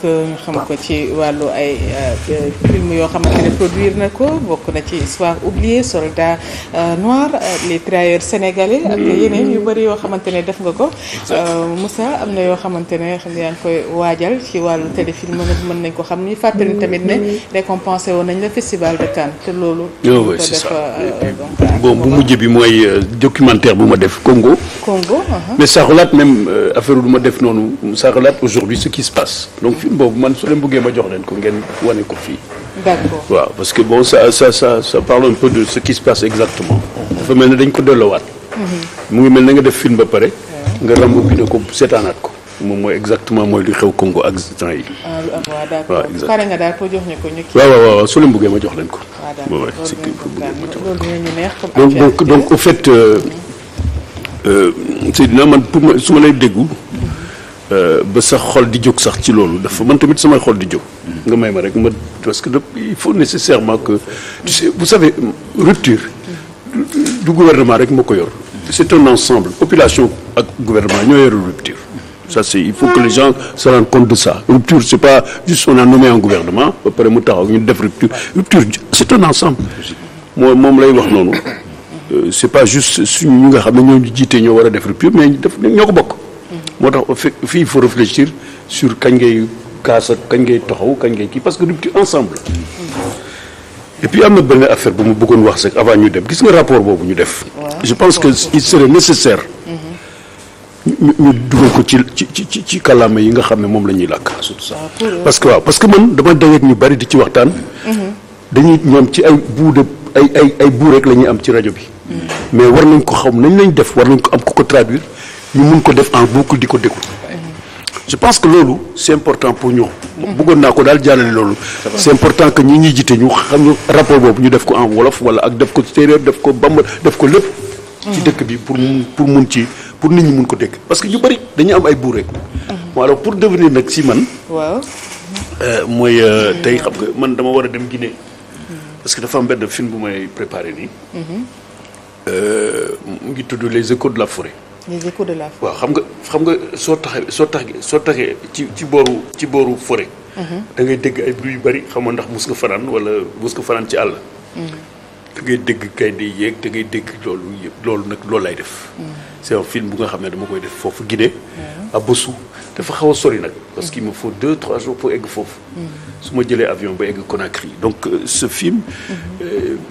ñu xam ko ci wàllu ay film yoo xamante ne produire na ko bokk na ci Histoire oubliée Soldat noir les travailleurs sénégalais ak yeneen yu bëri yoo xamante ne def nga ko Moussa am na yoo xamante ne xam yaa ngi koy waajal ci wàllu téléfilm mën nañ ko xam ni fàttali tamit ne récompensé woon nañ la festival de Cannes te loolu oui c'est ça bon bu mujj bi mooy documentaire bu ma def Congo mais ça relate même affaire bu ma def noonu ça relate aujourd'hui ce qui se passe donc film boobu man su leen bëggee ma jox leen ko ngeen wane ko fii d'accord waaw parce que bon ça parle un peu de ce qui se passe exactement dafa mel ne dañ ko delloowaat mu ngi mel na nga def film ba pare nga ramb bi ne ko seetaanaat ko moom mooy exactement mooy li xew Congo ak temps yi waaw d'accord pare nga daal ko jox ñu ko ñu waaw su leen bëggee ma jox leen ko donc au fait Seydina man pour ma su ma lay déggu ba sax xol di jóg sax ci loolu dafa man tamit samay xol di jóg nga may ma rek ma parce que il faut nécessairement que tu sais vous savez rupture du gouvernement rek moo ko yor c'est un ensemble population ak gouvernement ñoo yor rupture ça c'est il faut que les gens se rendent compte de ça rupture c'est pas juste on a nommé un gouvernement ba pare mu taxaw ñu def rupture c'est un ensemble moom lay wax noonu c'est pas juste suñu ñu nga xam ne ñoo jiite ñoo war a def rupture mais ñoo ko bokk moo tax fii il faut réfléchir sur kañ ngay kaas ak kañ ngay taxaw kañ ngay kii parce que rupture ensemble et puis am na benn affaire bu ma bëggoon wax sax avant ñu dem gis nga rapport boobu ñu def je pense que il serait nécessaire ñu dugal ko ci kàllaama yi nga xam ne moom la ñuy làkk parce que man dama dajeek ñu bari di ci waxtaan dañuy ñoom ci ay buu rek la ñuy am ci rajo bi mais war nañ ko xam nañ lañ def war nañ ko am ku ko traduire ñu mun ko def en boucle di ko déglu je pense que loolu c'est important pour ñoom bëggoon naa ko daal jàllale loolu c'est important que ñi ñuy jiite ñu xam rapport boobu ñu def ko en wolof wala ak def ko séeréer def ko bambara def ko lépp ci dëkk bi pour mun ci pour nit ñi mun ko dégg parce que ñu bari dañu am ay buur rek alors pour devenir nag si man waaw mooy tey xam nga man dama war a dem Guinée parce que dafa am benn film bu may préparé nii mu ngi tudd les échos de la forêt les échos de la forêt waaw xam nga soo taxee ci booru forêt da ngay dégg ay bruit yu bari xam nga ndax mus nga fanaan ci àll da ngay dégg kay di yéeg da ngay dégg loolu nag loolu lay def c'est un film bu nga xam ne dama koy def foofu Guinée à Bossou dafa xaw a sori nag parce qu'il me faut 2-3 jours pour egg foofu su ma jëlee avion ba egg Conakry donc ce film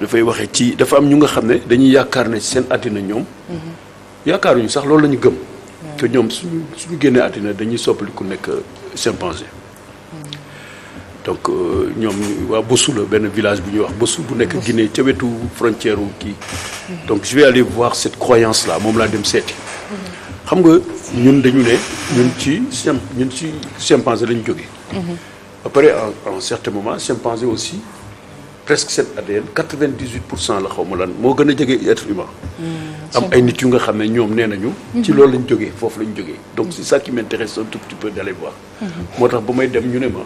dafay waxee ci dafa am ñu nga xam ne dañuy yaakaar ne seen àddina ñoom yaakaaruñu sax loolu la ñu gëm que ñoom suñu génnee àddina dañuy soppaliku nekk chimpanzé donc ñoom waa Bossou la benn village bu ñuy wax Bossou bu nekk Guinée ca wetu frontière wu kii donc je vais aller voir cette croyance là moom laa dem seeti xam nga ñun dañu ne ñun ci chimpanzé lañu jógee ba pare à un certain moment chimpanzé aussi presque seen ADN 98% la xaw ma lan moo gën a jege être humain am ay nit yu nga xam ne ñoom nee nañu ci loolu lañ jógee foofu lañ jógee donc c'est ça qui m'intéresse un tout petit peu d'aller voir moo tax ba may dem ñu ne ma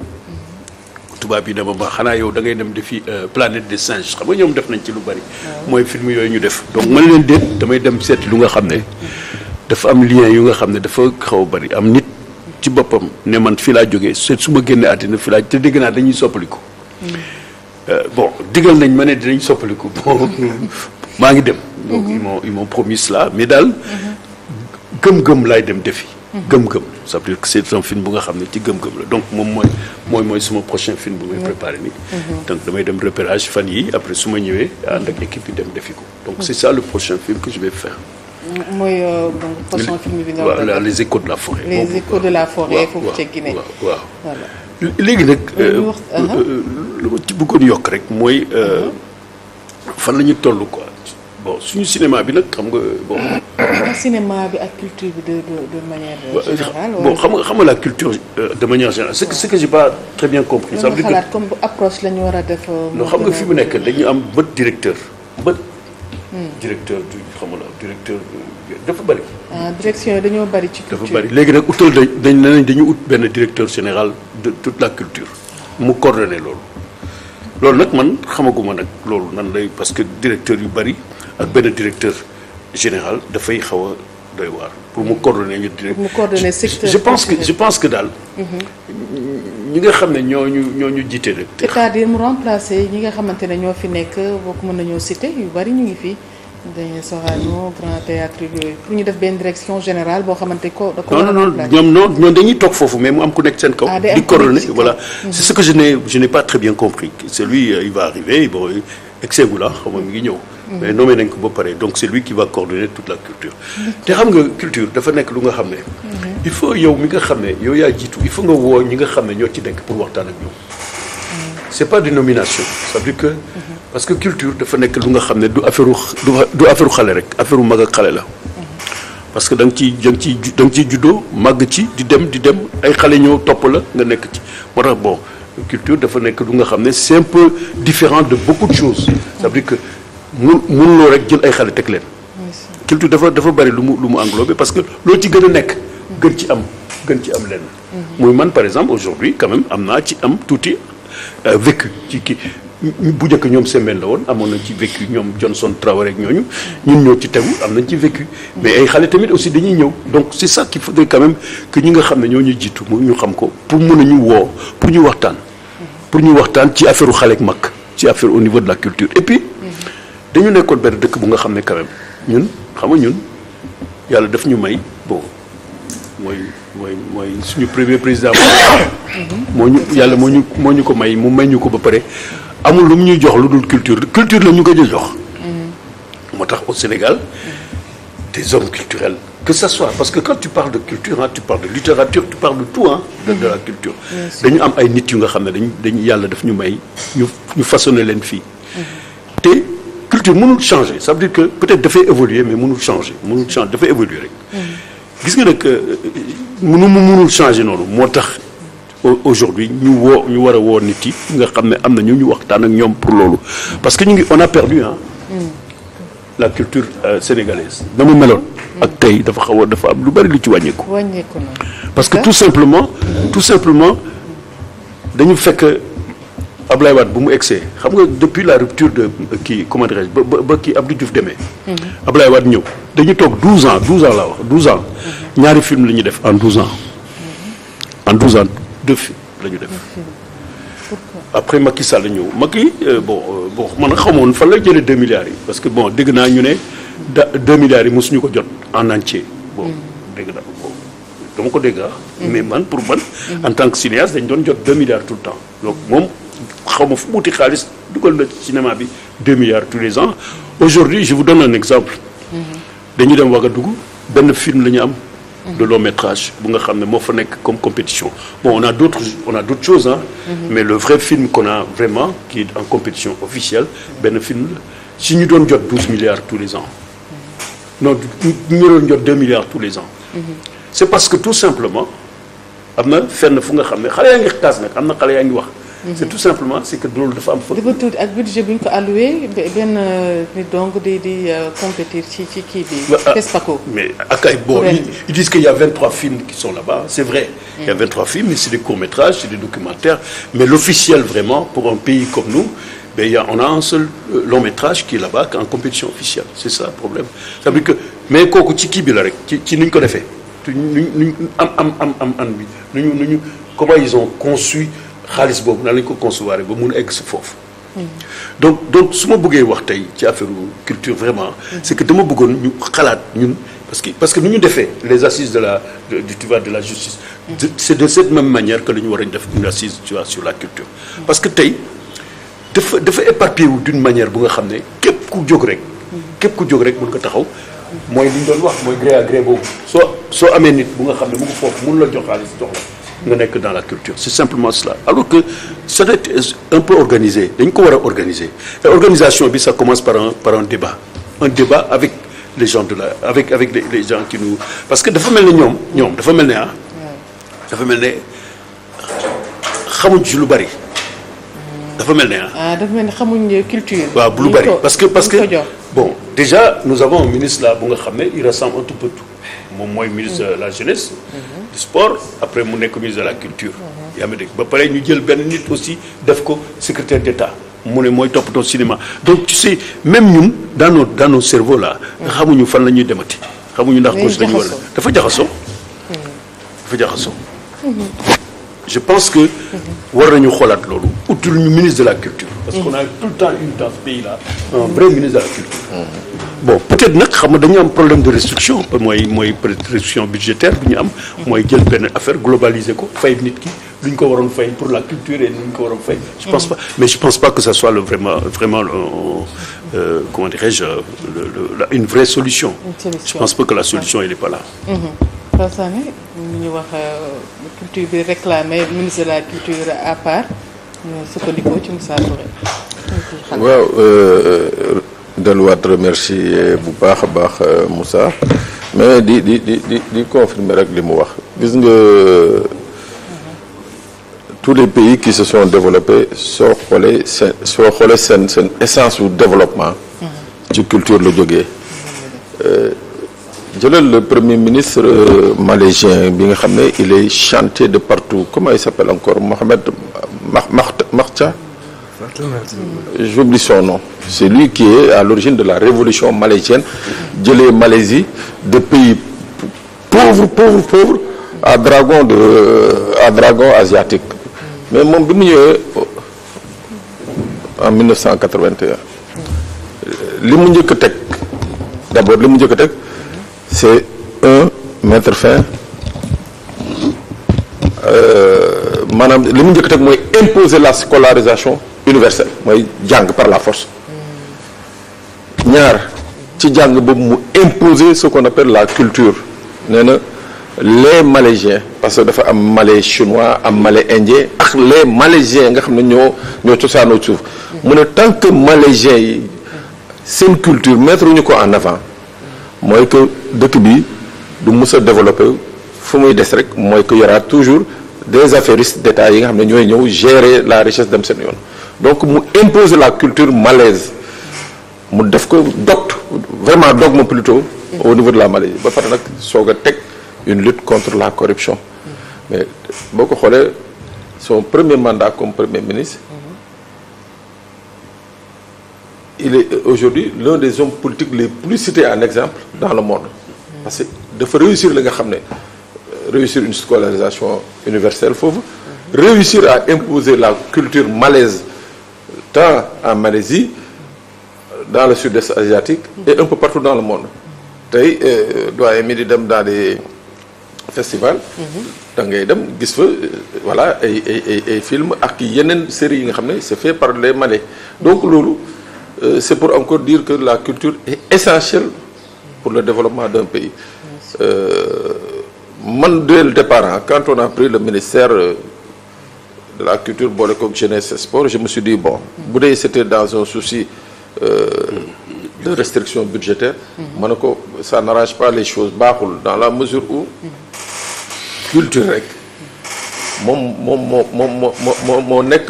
tubaab yi dama ba xanaa yow da ngay dem defi planète des singes xam nga ñoom def nañ ci lu bari mooy film yooyu ñu def donc man leen déet damay dem seeti lu nga xam ne dafa am lien yu nga xam ne dafa xaw a bari am nit ci boppam ne man fii laa jógee su ma génnee àddina fii laa te dégg naa dañuy soppaliku bon digal nañ ma ne dinañ soppaliku bon maa ngi dem donc ils m'ont promis cela mais daal gëm-gëm laay dem defi gëm-gëm ça veut dire que c'est un film bu nga xam ne ci gëm-gëm la donc moom mooy suma prochain film bu may préparé nii donc damay dem repérage fan yi après su ma ñëwee ànd ak équipe yi dem defi ko donc c'est ça le prochain film que je vais faire mooy prochain film bi nga war a voilà les échos de la forêt les échos de la forêt foofu ca Guinée waaw léegi nag lu ma ci bëggoon yokk rek mooy fan la ñu toll quoi bon suñu cinéma bi nag xam nga bon. cinéma bi ak culture bi de manière générale. bon xam nga la culture de manière générale c'est que j'ai pas très bien compris. ça veut dire que comme approche la ñu war a def. non xam nga fi mu nekk dañu am bët directeur bët. directeur du xam nga directeur dafa bari. direction dañoo bari ci culture dafa bari léegi nag utal dañu ut benn directeur général de toute la culture mu coordonner loolu nag man xamaguma nag loolu nan lay parce que directeur yu bari ak benn directeur général dafay xaw a doy waar pour mu coordonner ñu direct. mu coordonner secteur je pense que daal. ñi nga xam ne ñoo ñu jiite rek. c'est-à-dire mu remplacer ñi nga xamante ne ñoo fi nekk boo ko mën nañoo citer yu bari ñu ngi fi. dañuy Sorano Grand Théâtre yooyu pour ñu def benn direction générale boo xamante ko da ko ñoom dañuy toog foofu mais mu am ku nekk seen kaw. di coordonner voilà. C'est ce que je n'ai pas très bien compris. C'est lui il va arriver bon ex-aequo la xam nga mi ngi ñëw. mais nommé nañ ko ba pare donc c'est lui qui va coordonner toute la culture. te xam nga culture dafa nekk lu nga xam ne. il faut yow mi nga xam ne yow yaa jiitu il faut nga woo ñi nga xam ne ñoo ci nekk pour waxtaan ak ñoom. c'est pas de nomination ça veut dire que. parce que culture dafa nekk lu nga xam ne du affaire xale rek affaire mag ak xale la. parce que da nga ciy juddoo màgg ci di dem ay xale ñëw topp la nga nekk ci moo tax bon culture dafa nekk lu nga xam ne c'est un peu différent de beaucoup de choses. ça veut dire que mënuloo rek jël ay xale teg leen. culture dafa bari lu mu englobé parce que loo ci gën a nekk gën ci am lenn. muy man par exemple aujourd'hui quand même am naa ci am tuuti vécu ci kii. bu njëkk ñoom Sembène la woon amoon nañ ci vécu ñoom Johnson Traoré ak ñooñu ñun ñoo ci tegu am nañ ci vécu mais ay xale tamit aussi dañuy ñëw donc c'est ça qu'il faudrait quand même que ñi nga xam ne ñoo ñu jiitu ñu xam ko pour mën a ñu woo pour ñu waxtaan ci affaire xale ak mag ci affaire au niveau de la culture et puis dañu nekkoon benn dëkk bu nga xam ne quand même ñun xam nga ñun yàlla daf ñu may bon mooy suñu premier président moo ñu ko may mu may ñu ko ba pare amul lu mu ñuy jox lu dul culture la ñu ko jox. moo tax au Sénégal des hommes culturels que ça soit parce que quand tu parles de culture tu parles de littérature tu parles de tout de la culture. dañu am ay nit yu nga xam ne dañu yàlla daf ñu may ñu façonné leen fii. te culture mënul changer ça veut dire que peut-être dafay évoluer mais mënul changer dafay évoluer rek. gis nga nag mënul changer noonu moo tax. aujourd'hui ñu war a woo nit yi nga xam ne am na ñu waxtaan ak ñoom pour loolu parce que on a perdu la culture sénégalaise na mu meloon ak tey dafa am lu bari lu ci wàññeeku parce que tout simplement dañu fekk Ablaye Wade bu mu egsee xam nga depuis la rupture de kii comment dirais-je ba kii Abdou Diouf demee Ablaye Wade ñëw dañu toog 12 ans ñaari film la ñu def en 12 ans 2 films la ñu def après Macky Sall la ñëw Macky bon man xamoon fan la jëlee 2 milliards yi parce que bon dégg naa ñu ne 2 milliards yi mosuñu ko jot en entier bon dégg naa bon dama ko dégg mais man pour man en tant que cinéaste dañ doon jot 2 milliards tout le temps donc moom xaw ma fu mu wuti xaalis dugal na ci cinéma bi 2 milliards tous les ans aujourd'hui je vous donne un exemple dañu dem Ouagadougou benn film la ñu am de long métrage bu nga xam ne moo fa nekk comme compétition bon on a d'autres choses mais le vrai film qu'on a vraiment qui est en compétition officielle benn film la si ñu doon jot 12 milliards tous les ans non ñu doon jot 2 milliards tous les ans c'est parce que tout simplement am na fenn fu nga xam ne xale yaa ngi kaas nag am na xale yaa ngi wax c'est tout simplement c'est que loolu dafa am fa. dafa tuuti ak budget bi ñu ko alloué benn nit donc di compétir ci kii bi. FESPACO. mais ak ay bon ils disent qu'il y a 23 films qui sont là-bas c'est vrai. Il y a 23 films mais c'est des courts-métrages c'est des documentaires mais l'officiel vraiment pour un pays comme nous on a un seul long-métrage qui est là-bas en compétition officielle c'est ça le problème. ça veut dire que mais kooku ci kii bi la rek ci ni ñu ko defee nuñ am bi nu ñu comment ils ont conçu. xaalis boobu nan lañ ko concevoir ba mun a egg si foofu. donc su ma bëggee wax tey ci affaire culture vraiment. c'est que dama bëggoon ñu xalaat ñun parce que nu ñu defee les assises de la justice. c'est de cette même manière que la ñu war a def une assise tu vois sur la culture. parce que tey dafa éparpillé wu d'une manière bu nga xam ne képp ku jóg rek mën ko taxaw. mooy li ñu doon wax mooy gré à gré boobu soo amee nit bu nga xam ne mu ngi foofu mun la jox xaalis jox la. nga nekk dans la culture c'est simplement cela alors que ça doit être un peu organisé dañ ko war a organiser et organisation bi ça commence par un débat avec les gens avec les gens qui nous parce que dafa mel ne ñoom dafa mel ne xamuñ ci lu bari dafa mel ne xamuñ culture. waaw lu bari parce que bon déjà nous avons un ministre là bu nga xam ne il ressemble un tout peu tout moom mooy ministre de la jeunesse. du sport après mu nekk ministre de la culture. yaa ma dégg ba pare ñu jël benn nit aussi def ko secrétaire d'État mu ne mooy toppatoo cinéma donc tu sais même ñun dans nos cerveaux là. xamuñu fan la ñuy demati xamuñu ndax gauche lañu war a dafa jaxasoo. Je pense que war nañu xoolaat loolu utul ñu ministre de la culture. parce qu'on a tout le temps eu dans ce pays là un vrai ministre de la culture. Bon peut-être nag xam nga dañu am problème de restriction mooy restriction budgétaire bi ñu am. mooy jël benn affaire globaliser ko fay nit ki lu ñu ko waroon fay pour la culture et lu ñu ko waroon fay. je pense pas mais je pense pas que ça soit vraiment comment dirais-je une vraie solution. Je pense pas que la solution elle est pas là. Pape Sané ñu wax culture bi réclamé ministre de la culture à part ñu sukkandikoo ci Moussa Touré. waaw delluwaat remercier bu baax a baax Moussa mais di confirmer rek li mu wax gis nga tous les pays qui se sont développés soo xoolee seen essence du développement ci culture la jógee. jëlal le premier ministre malaisien bi nga xam ne il est chanté de partout comment il s'appelle encore Mohamed Makhtar. J'oublie son nom. C'est lui qui est à l'origine de la révolution malaisienne jëlee Malaisie de pays pauvre à dragon asiatique mais moom bi mu ñëwee en 1981 li mu njëkk a teg d'abord li mu njëkk a teg c'est mettre fin maanaam li mu njëkk a teg mooy imposer la scolarisation universelle mooy jàng par la force ñaar ci jàng boobu mu imposer ce qu'on appelle la culture nee na les malaisiens parce que dafa am malais chinois am malais indien ak les malaisiens nga xam ne ñoo cosaanoo suuf mu ne tant que malaisiens yi seen culture mettre ñu ko en avant mooy que dëkk bi du mus a développer fu muy des rek mooy que y aura toujours des affairistes d'État yi nga xam ne ñooy ñëw gérer la richesse dem seen yoon donc mu imposer la culture malaise mu def ko dogme plutôt au niveau de la Malaisie ba pare nag soog a teg une lutte contre la corruption mais boo ko xoolee son premier mandat comme premier ministre il est aujourd'hui l'un des hommes politiques les plus cités en exemple dans le monde parce que dafa réussir li nga xam ne réussir une scolarisation universelle foofu réussir à imposer la culture malaise tant en Malaisie dans le sud-est asiatique et un peu partout dans le monde tey doyen mi di dem dans des festivals da ngay dem gis fa voilà ay film ak yeneen séries yi nga xam ne c'est fait par les Malais donc loolu c'est pour encore dire que la culture est essentielle pour le développement d'un pays man dès le départ quand on a pris le ministère de la culture boole koog jeunesse et sport je me suis dit bon bu dee c'était dans un souci de restriction budgétaire ma ne ko ça n'arrange pas les choses baaxul dans la mesure où culture rek moo nekk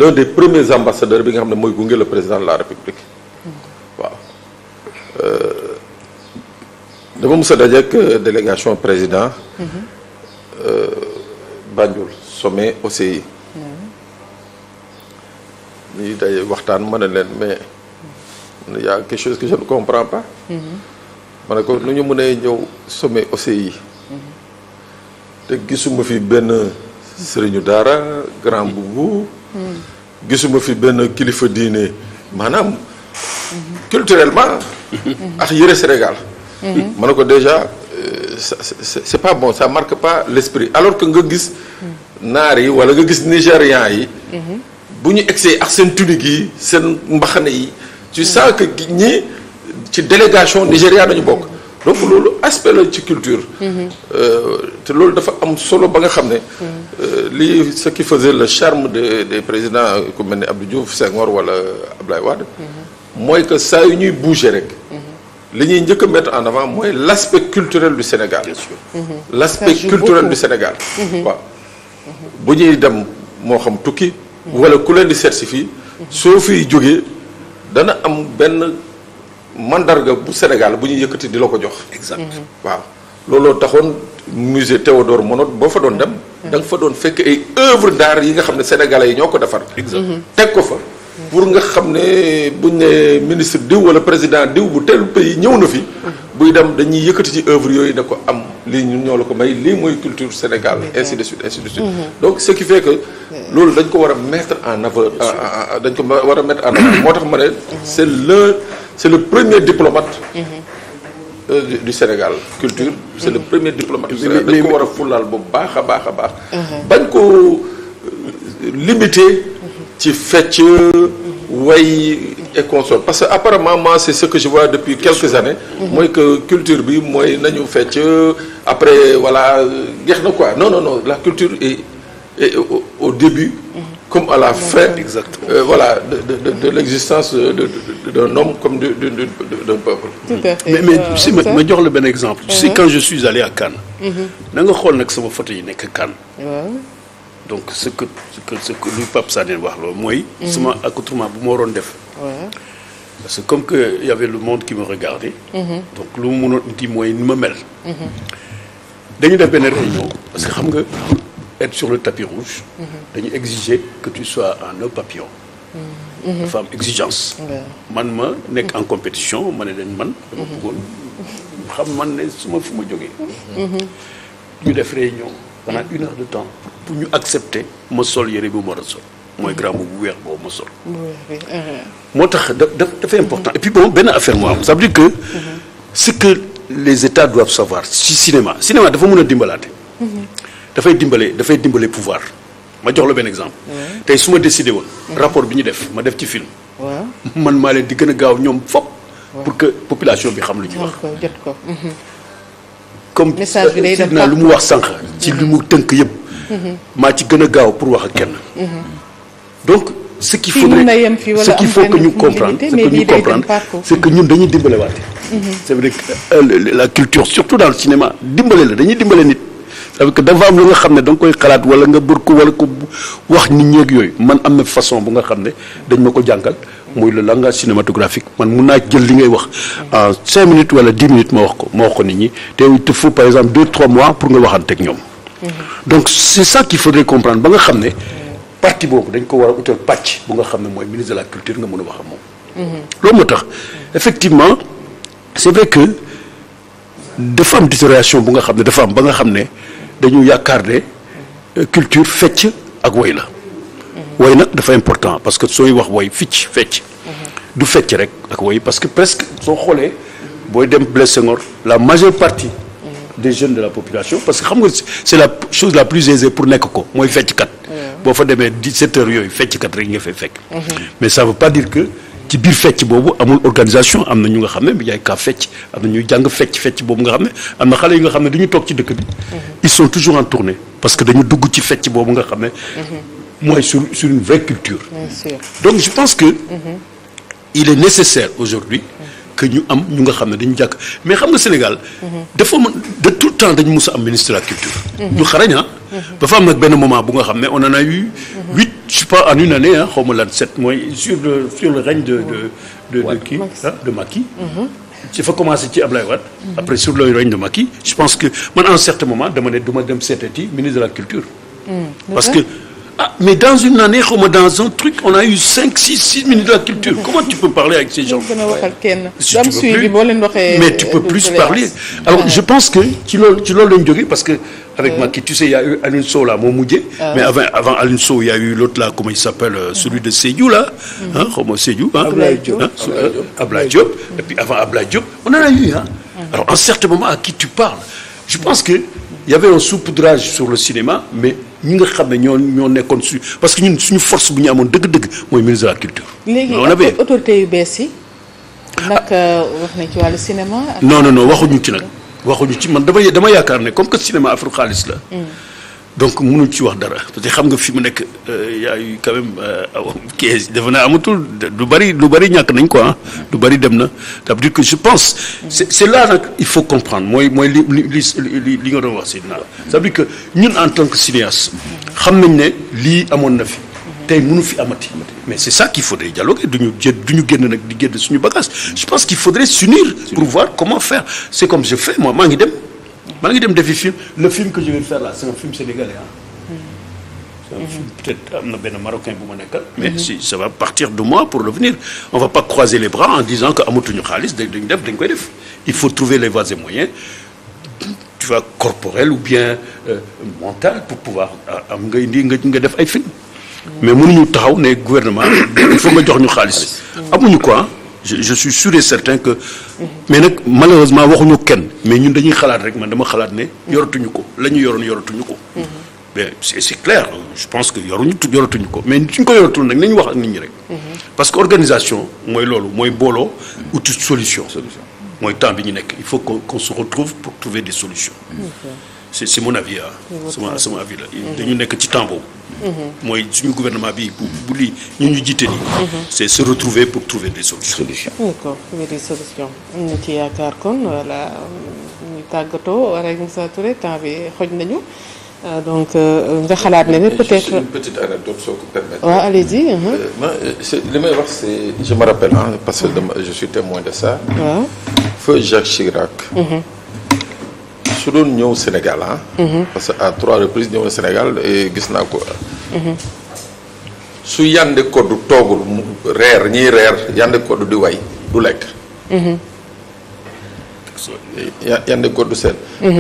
l'un des premiers ambassadeurs bi nga xam ne mooy gunge le président de la République waaw dama mos a dajeek délégation président Banjul sommet OCI ñuy daje waxtaan ma ne leen mais il y a quelque chose que je ne comprends pas ma ne ko nu ñu mënee ñëw sommet OCI te gisuma fi benn sëriñu daara grand boubou gisuma fi benn kilifa diine maanaam culturellement ak yëre Sénégal ma ne ko déjà c'est pas bon ça marque pas l'esprit alors que nga gis naar yi wala nga gis nigérian yi bu ñu egsee ak seen tunique yi seen mbaxane yi tu sens que ñi ci délégation Nigéria nañu bokk donc loolu aspect la ci culture te loolu dafa am solo ba nga xam ne lii ce qui faisait le charme des présidents ku mel ni Abdou Diouf Senghor wala Abdoulaye Wade mooy que saa yu ñuy bouger rek li ñuy njëkk a mettre en avant mooy l'aspect culturel du Sénégal l'aspect culturel du Sénégal waaw bu ñuy dem moo xam tukki wala ku leen di certifié soo fiy jógee dana am benn mandarga bu Sénégal bu ñuy yëkkati di la ko jox. exact waaw looloo taxoon musée Théodore Monod boo fa doon dem. da nga fa doon fekk ay œuvres d'art yi nga xam ne sénégalais yi ñoo ko defar. exact teg ko fa. pour nga xam ne buñ ne ministre diw wala président diw bu tel pays ñëw na fi. buy dem dañuy yëkkati ci œuvre yooyu ne ko am lii ñun ñoo la ko may lii mooy culture Sénégal ainsi de suite ainsi de suite donc ce qui fait que loolu dañ ko war a mettre en avant dañ ko war a mettre en avant moo tax ma ne c'est le premier diplomate du Sénégal culture c'est le premier diplomate du Sénégal dañ ko war a fulaal bu baax a baax a baax bañ ko limité ci fecc way et consort parce que apparemment moi c'est ce que je vois depuis quelques années mooy que culture bi mooy nañu fecc après voilà jeex na quoi non la culture est au début comme à la fin voilà de l'existence d'un homme comme d'un peuple. mais tu sais ma jox la benn exemple. tu sais quand je suis allé à Cannes. na nga xool nag sama photo yi nekk Cannes. donc ce que lu Pape Sané wax loolu mooy. sama accoutrement bu ma waroon def. parce que comme que y avait le monde qui me regardait. donc lu mu mënoon indi mooy ni ma mel. dañu def benn réunion parce que xam nga pour être sur le tapis rouge. dañu exiger que tu sois un nœud papillon. dafa am exigence. man ma nekk en compétition ma ne leen man. dama bëggoon xam man ne su ma fu ma jógee. ñu def réunion pendant 1 heure de temps pour ñu accepter ma sol yére bi ma war a sol. mooy grand bu weex boobu ma sol. moo tax dafay important et puis bon benn affaire moo am ça veut dire que. ce que les États doivent savoir ci cinéma dafa mën a dimbalaate. dafay dimbale pouvoir ma jox la benn exemple. tey su ma décidé woon. rapport bi ñu def ma def ci film. man maa leen di gën a gaaw ñoom fop pour que population bi xam lu ñuy wax. jot ko. comme message bi day dem lu mu wax sànq. ci li mu tënk yëpp. maa ci gën a gaaw pour wax ak kenn. donc ce qu'il faut que ñu comprendre c'est que ñun dañuy dimbale waate. c'est vrai que la culture surtout dans le cinéma dimbale la dañuy dimbale nit. ça veut dire que dafa am lu nga xam ne da nga koy xalaat wala nga bër ko wala ko wax nit ñeeg yooyu man am na façon bu nga xam ne dañ ma ko jàngal muy le langage cinématographique man mun naa jël li ngay wax en 5 minutes wala 10 minutes ma wax ko nit ñi te il te faut par exemple 2-3 mois pour nga waxanteeg ñoom. donc c'est ça qu'il faudrait comprendre ba nga xam ne parti boobu dañ ko war a utal pàcc bu nga xam ne mooy ministre de la culture nga mën a wax ak moom. loolu moo tax effectivement c'est vrai que dafa am détérioration bu nga xam ne dafa am ba nga xam ne dañu yaakaar ne culture fecc ak woy la. woy nag dafa important parce que sooy wax woy fecc. du fecc rek ak woy parce que presque soo xoolee booy dem Blaise Senghor la majeure partie des jeunes de la population parce que xam nga c'est la chose la plus aisée pour nekk ko mooy fecckat. boo fa demee 17 heures yooyu fecckat rek nga fay fekk. mais ça veut pas dire que ci biir fecc boobu amul organisation am na ñu nga xam ne yaay kaa fecc am na ñuy jàng fecc boobu nga xam ne am na xale yi nga xam ne du ñu toog ci dëkk bi. ils sont toujours en tournée parce que dañu dugg ci fecc boobu nga xam ne. mooy sur une vraie culture. Bien sûr. Donc je pense que il est nécessaire aujourd'hui que ñu am ñu nga xam ne dañu jàkk mais xam nga Sénégal. dafa mën de tout le temps dañu mus a am ministre de la culture. ñu xarañ dafa am nag benn moment bu nga xam ne on en a eu 8 je sais pas en une année xaw ma lan 7 mooy sur le règne de kii de Macky. ci fa commencé ci Ablaye Wade. après sur le règne de Macky je pense que man en un certain moment dama ne du ma dem seetati ministre de la culture. parce que mais dans une année xaw ma dans un truc on a eu 6 ministres de la culture comment tu peux parler avec ces gens. mais tu peux plus parler alors je pense que ci loolu lañu jógee parce que avec Macky tu sais il y a eu Alioune Sow là moo mujjee. mais avant Alioune Sow il y a eu l'autre là comment il s'appelle celui de Sédhiou là. xaw ma Sédhiou Ablaye Diop et puis avant Ablaye Diop on en a eu alors en certain moment à qui tu parles je pense que il y avait un saupoudrage sur le cinéma mais ñi nga xam ne ñoo nekkoon parce que ñun suñu force bu ñu amoon dëgg-dëgg mooy ministre de la culture. léegi ak autorité yu bees yi. nag wax nañ ci wàllu cinéma. non waxuñu ci nag. waxuñu ci man dama yaakaar ne comme que cinéma affaire xaalis la. donc mënuñ ci wax dara parce que xam nga fi mu nekk y a eu quand même kii defe naa amatul lu bari ñàkk nañ quoi lu bari dem na ça veut dire que je pense c'est là nag il faut comprendre mooy li nga doon wax si naa ça veut dire que ñun en tant que cinéaste xam nañ ne lii amoon na fi tey mënu fi amati mais c'est ça qu'il faudrait dialoguer duñu génn nag di génn suñu bagage je pense qu'il faudrait s'unir pour voir comment faire c'est comme je fais moi maa ngi dem defi film le film que je vais faire là c'est un film sénégalais peut-être am na benn Marocain bu ma nekkal. mais si ça va partir de moi pour l'avenir on va pas croiser les bras en disant que amatuñu xaalis dañ koy def il faut trouver les voies et moyens tu vois corporels ou bien mental pour pouvoir am nga indi nga def ay film. mais mënuñu taxaw ne gouvernement il faut nga jox ñu xaalis. amuñu quoi. je suis sûr et certain que mais nag malheureusement waxuñu kenn mais ñun dañuy xalaat rek man dama xalaat ne yoratuñu ko la ñu yoroon yoratuñu ko mais c'est clair je pense que yoratuñu ko mais suñ ko yoratul nag nañu wax ak nit ñi rek parce que organisation mooy loolu mooy booloo uti solution mooy temps bi ñu nekk il faut qu'on se retrouve pour trouver des solutions c'est mon avis sama avis la dañu nekk ci temps boobu mooy suñu gouvernement bi bu lii ñu jiite nii c'est se retrouver pour trouver des solutions d'accord trouver des solutions am na ci yaakaar kon voilà ñu tàggatoo rek Moussa Touré temps bi xoj nañu donc nga xalaat ne peut-être une petite anecdote soo ko permettre waaw allez-y li may wax c'est je me rappelle parce que je suis témoin de ça waaw feu Jacques Chirac su doon ñëw Sénégal parce que à 3 reprises ñëw na Sénégal et gis naa ko su Yandé Codou toogul mu reer ñiy reer Yandé Codou di way du lekk Yandé Codou seen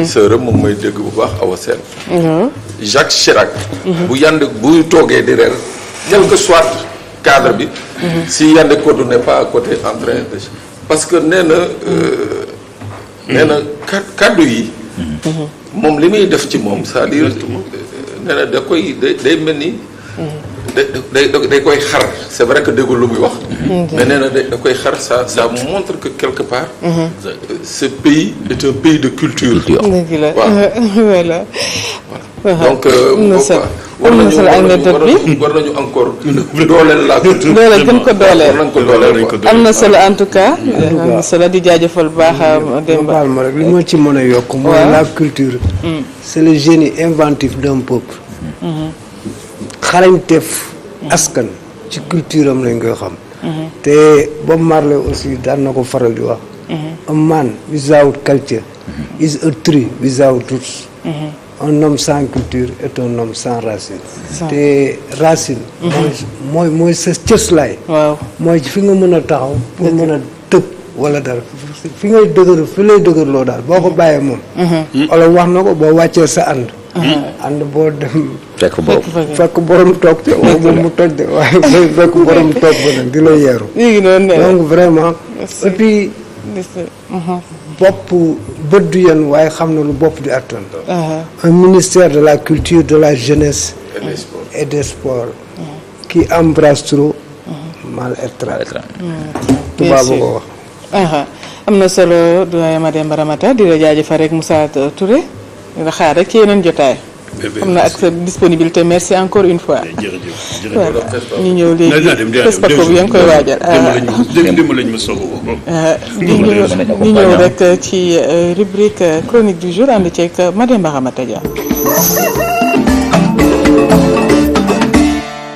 sërëm moom mooy dégg bu baax Awa Sène Jacques Chirac bu Yandé buy toogee di reer quel que soit cadre bi si Yandé Codou n'est pas à côté en train de parce que nee na kaddu yi moom li muy def ci moom c'est-à-dire nee na da koy day mel ni day koy xar c'est vrai que déggul lu muy wax mais nee na da koy xar ça montre que quelque part ce pays est un pays de culture voilà donc war nañu encore dooleel la culture dooleel gën ko dooleel war nañ ko dooleel am na solo en tout cas am na solo di jaajëfal bu baax Demba baal ma rek li ma ci mën a yokk mooy la culture c'est le génie inventif d'un peuple xarañteef askan ci culture am lañ koy xam te Bob Marley aussi daan na ko faral di wax a man without culture is a tree without roots un homme sans culture est un homme sans racine te racine mooy sa cëslaay waaw mooy fi nga mën a taxaw pour mën a tëb wala dara fi ngay dëgër fi lay dëgërloo daal boo ko bàyyee moom wala wax na ko boo wàccee sa ànd boo dem fekk borom toog te wala moom mu toj de waaye fekk borom toog ba nag di la yeeru donc vraiment et puis bopp bët du yenn waaye xam na lu bopp di attan un ministère de la culture de la jeunesse et des sports qui embrasse trop mal être tubaab ko wax am na solo doyen Mademba Ramata di la jaajëfal rek Moussa Touré nga xaar rek ci yeneen jotaay am na ak sa disponibilité merci encore une fois jërëjëf ñu ñëw léegi fes pak bu yaa ngi koy waajal démb lañ ma soog ñu ñëw rek ci rubrique chronique du jour ànd ceeg Mademba Ramata Dia